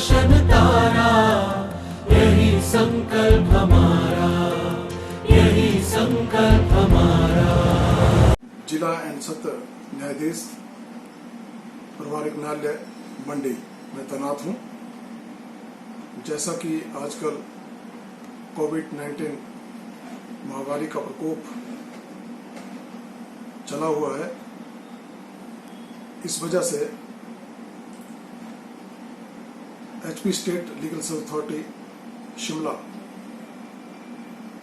रोशन तारा, यही संकल्प हमारा, यही संकल्प हमारा। जिला एंड सत्र न्यायाधीश पारिवारिक न्यायालय मंडी में तैनात हूँ। जैसा कि आजकल कोविड-19 महामारी का प्रकोप चला हुआ है, इस वजह से HP state legal service authority Shimla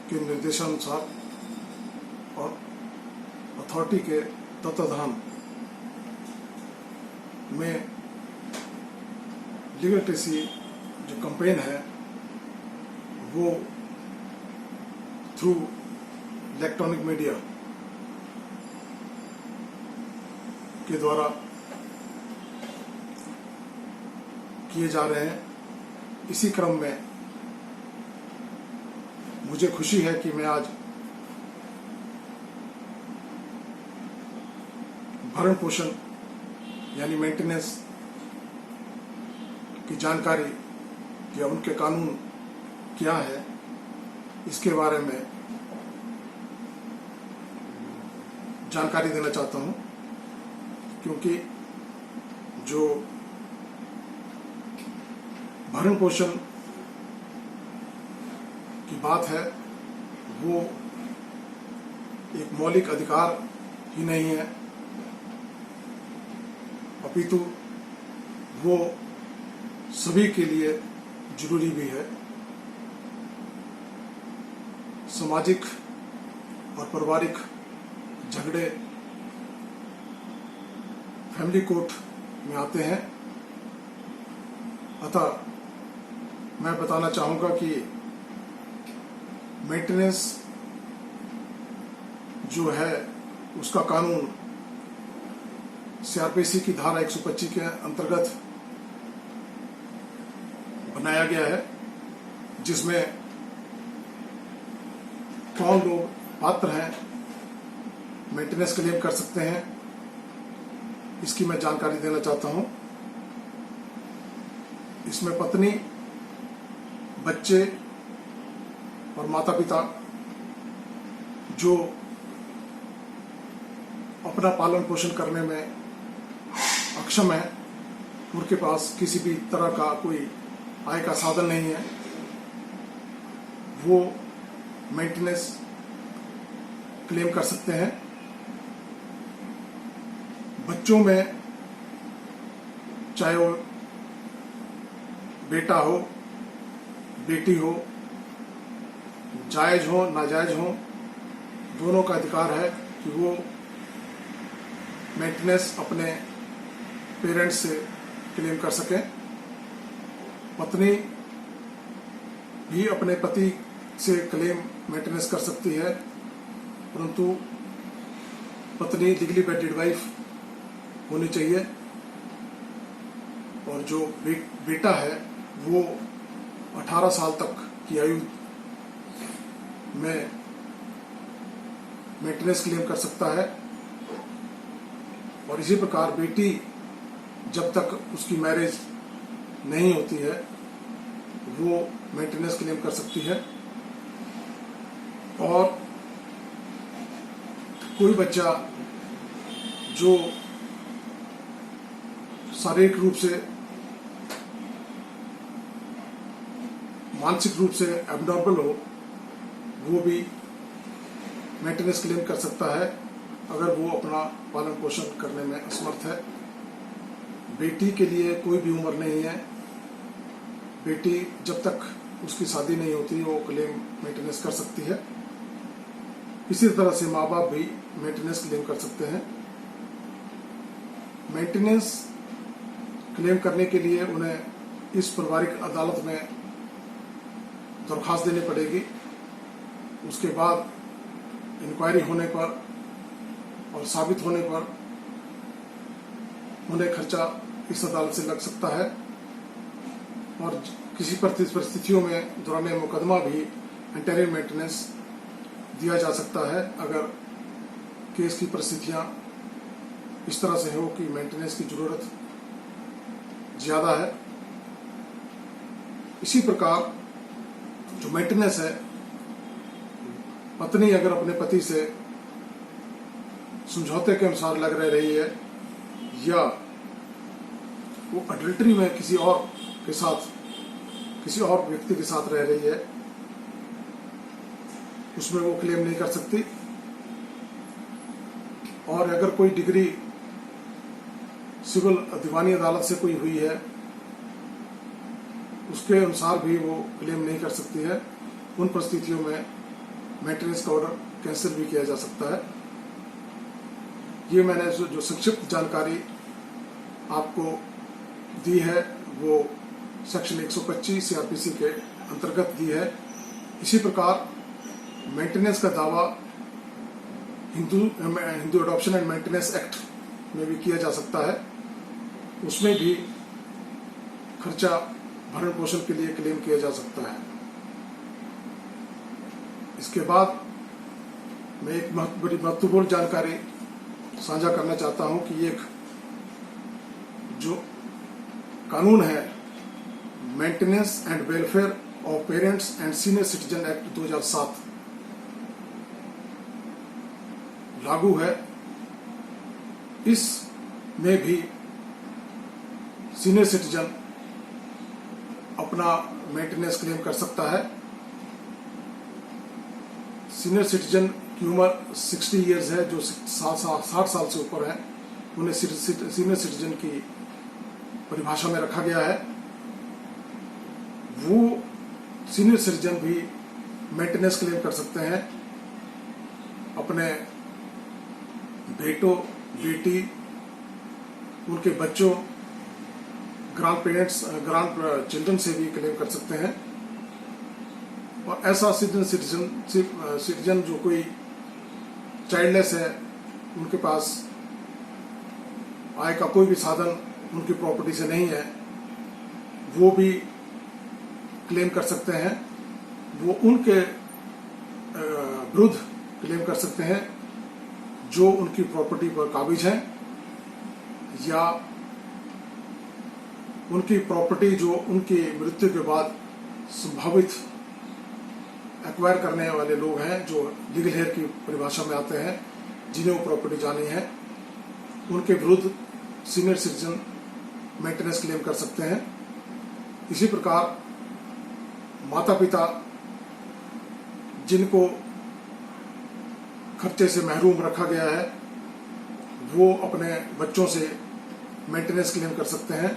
के निर्देशानुसार और अथॉरिटी के तत्वाधान में लीगल लिटरेसी जो कैंपेन है वो थ्रू इलेक्ट्रॉनिक मीडिया के द्वारा किए जा रहे हैं। इसी क्रम में मुझे खुशी है कि मैं आज भरण पोषण यानी मेंटेनेंस की जानकारी या उनके कानून क्या है इसके बारे में जानकारी देना चाहता हूं, क्योंकि जो भरण पोषण की बात है वो एक मौलिक अधिकार ही नहीं है, अपितु वो सभी के लिए जरूरी भी है। सामाजिक और पारिवारिक झगड़े फैमिली कोर्ट में आते हैं, अतः मैं बताना चाहूंगा कि मेंटेनेंस जो है उसका कानून सीआरपीसी की धारा 125 के अंतर्गत बनाया गया है, जिसमें कौन लोग पात्र हैं मेंटेनेंस क्लेम कर सकते हैं, इसकी मैं जानकारी देना चाहता हूं। इसमें पत्नी, बच्चे और माता पिता जो अपना पालन पोषण करने में अक्षम है, उनके पास किसी भी तरह का कोई आय का साधन नहीं है, वो मेंटेनेंस क्लेम कर सकते हैं। बच्चों में चाहे वो बेटा हो, बेटी हो, जायज हो नाजायज हो, दोनों का अधिकार है कि वो मेंटेनेंस अपने पेरेंट्स से क्लेम कर सकें। पत्नी भी अपने पति से क्लेम मेंटेनेंस कर सकती है, परंतु पत्नी लीगली वेडेड वाइफ होनी चाहिए, और जो बेटा है वो 18 साल तक की आयु में मेंटेनेंस क्लेम कर सकता है। और इसी प्रकार बेटी जब तक उसकी मैरिज नहीं होती है वो मेंटेनेंस क्लेम कर सकती है। और कोई बच्चा जो शारीरिक रूप से, मानसिक रूप से एबनॉर्मल हो, वो भी मेंटेनेंस क्लेम कर सकता है अगर वो अपना पालन पोषण करने में असमर्थ है। बेटी के लिए कोई भी उम्र नहीं है, बेटी जब तक उसकी शादी नहीं होती वो क्लेम मेंटेनेंस कर सकती है। इसी तरह से माँ बाप भी मेंटेनेंस क्लेम कर सकते हैं। मेंटेनेंस क्लेम करने के लिए उन्हें इस पारिवारिक अदालत में दरख्वास्त देनी पड़ेगी। उसके बाद इंक्वायरी होने पर और साबित होने पर उन्हें खर्चा इस अदालत से लग सकता है, और किसी परिस्थितियों में दौरान मुकदमा भी इंटरिम मेंटेनेंस दिया जा सकता है अगर केस की परिस्थितियां इस तरह से हो कि मेंटेनेंस की जरूरत ज्यादा है। इसी प्रकार जो मेंटेनेंस है, पत्नी अगर अपने पति से समझौते के अनुसार लग रह रही है या वो अडल्टरी में किसी और के साथ, किसी और व्यक्ति के साथ रह रही है, उसमें वो क्लेम नहीं कर सकती। और अगर कोई डिग्री सिविल दीवानी अदालत से कोई हुई है, उसके अनुसार भी वो क्लेम नहीं कर सकती है। उन परिस्थितियों में मेंटेनेंस का ऑर्डर कैंसिल भी किया जा सकता है। ये मैंने जो संक्षिप्त जानकारी आपको दी है वो सेक्शन 125 सीआरपीसी के अंतर्गत दी है। इसी प्रकार मेंटेनेंस का दावा Hindu adoption and maintenance act में भी किया जा सकता है। उसमें भी खर्चा भरण पोषण के लिए क्लेम किया जा सकता है। इसके बाद मैं एक बड़ी महत्वपूर्ण जानकारी साझा करना चाहता हूं कि एक जो कानून है, maintenance and welfare of parents and senior citizen act 2007 लागू है। इसमें भी सीनियर सिटीजन अपना मेंटेनेंस क्लेम कर सकता है। सीनियर सिटीजन की उम्र 60 इयर्स है, जो 60 साल से ऊपर है, उन्हें सीनियर सिटीजन की परिभाषा में रखा गया है। वो सीनियर सिटीजन भी मेंटेनेंस क्लेम कर सकते हैं अपने बेटों, बेटी, उनके बच्चों, ग्रांड चिल्ड्रन से भी क्लेम कर सकते हैं। और ऐसा सिटीजन जो कोई चाइल्डलेस है, उनके पास आय का कोई भी साधन उनकी प्रॉपर्टी से नहीं है, वो भी क्लेम कर सकते हैं। वो उनके विरुद्ध क्लेम कर सकते हैं जो उनकी प्रॉपर्टी पर काबिज हैं, या उनकी प्रॉपर्टी जो उनकी मृत्यु के बाद संभावित एक्वायर करने वाले लोग हैं, जो लीगल हेयर की परिभाषा में आते हैं, जिन्हें वो प्रॉपर्टी जानी है, उनके विरुद्ध सीनियर सिटीजन मेंटेनेंस क्लेम कर सकते हैं। इसी प्रकार माता पिता जिनको खर्चे से महरूम रखा गया है, वो अपने बच्चों से मेंटेनेंस क्लेम कर सकते हैं।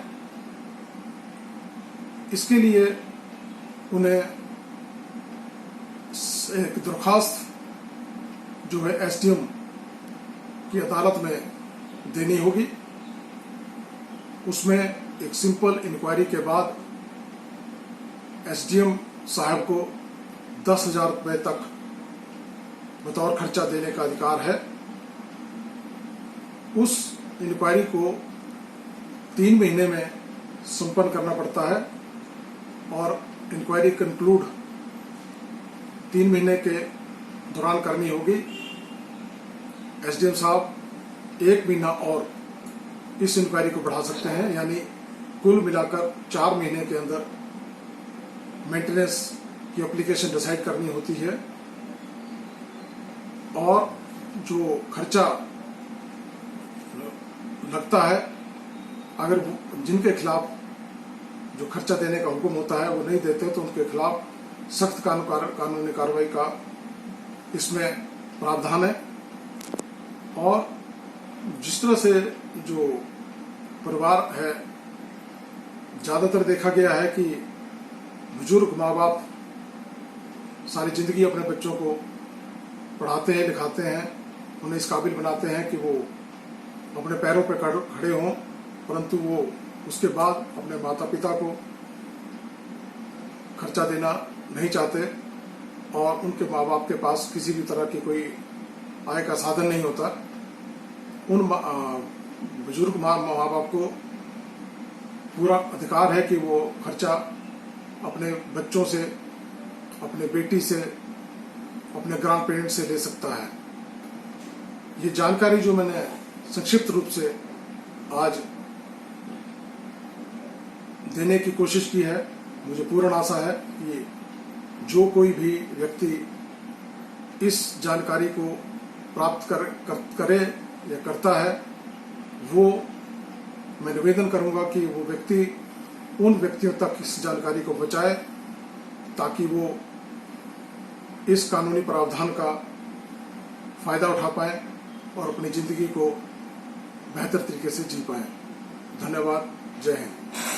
इसके लिए उन्हें एक दरखास्त जो है एसडीएम की अदालत में देनी होगी। उसमें एक सिंपल इंक्वायरी के बाद एसडीएम साहब को 10,000 रुपये तक बतौर खर्चा देने का अधिकार है। उस इंक्वायरी को 3 महीने में संपन्न करना पड़ता है और इंक्वायरी कंक्लूड 3 महीने के दौरान करनी होगी। एसडीएम साहब 1 महीना और इस इंक्वायरी को बढ़ा सकते हैं, यानी कुल मिलाकर 4 महीने के अंदर मेंटेनेंस की एप्लीकेशन डिसाइड करनी होती है। और जो खर्चा लगता है, अगर जिनके खिलाफ जो खर्चा देने का हुक्म होता है वो नहीं देते, तो उनके खिलाफ सख्त कानूनी कार्रवाई का इसमें प्रावधान है। और जिस तरह से जो परिवार है, ज्यादातर देखा गया है कि बुजुर्ग माँ बाप सारी जिंदगी अपने बच्चों को पढ़ाते हैं, लिखाते हैं, उन्हें इस काबिल बनाते हैं कि वो अपने पैरों पर खड़े हों, परंतु वो उसके बाद अपने माता पिता को खर्चा देना नहीं चाहते और उनके माँ बाप के पास किसी भी तरह की कोई आय का साधन नहीं होता। उन बुजुर्ग माँ बाप को पूरा अधिकार है कि वो खर्चा अपने बच्चों से, अपने बेटी से, अपने ग्रैंड पेरेंट्स से ले सकता है। ये जानकारी जो मैंने संक्षिप्त रूप से आज देने की कोशिश की है, मुझे पूर्ण आशा है कि जो कोई भी व्यक्ति इस जानकारी को प्राप्त करे या करता है, वो मैं निवेदन करूंगा कि वो व्यक्ति उन व्यक्तियों तक इस जानकारी को पहुंचाए ताकि वो इस कानूनी प्रावधान का फायदा उठा पाए और अपनी जिंदगी को बेहतर तरीके से जी पाए। धन्यवाद। जय हिंद।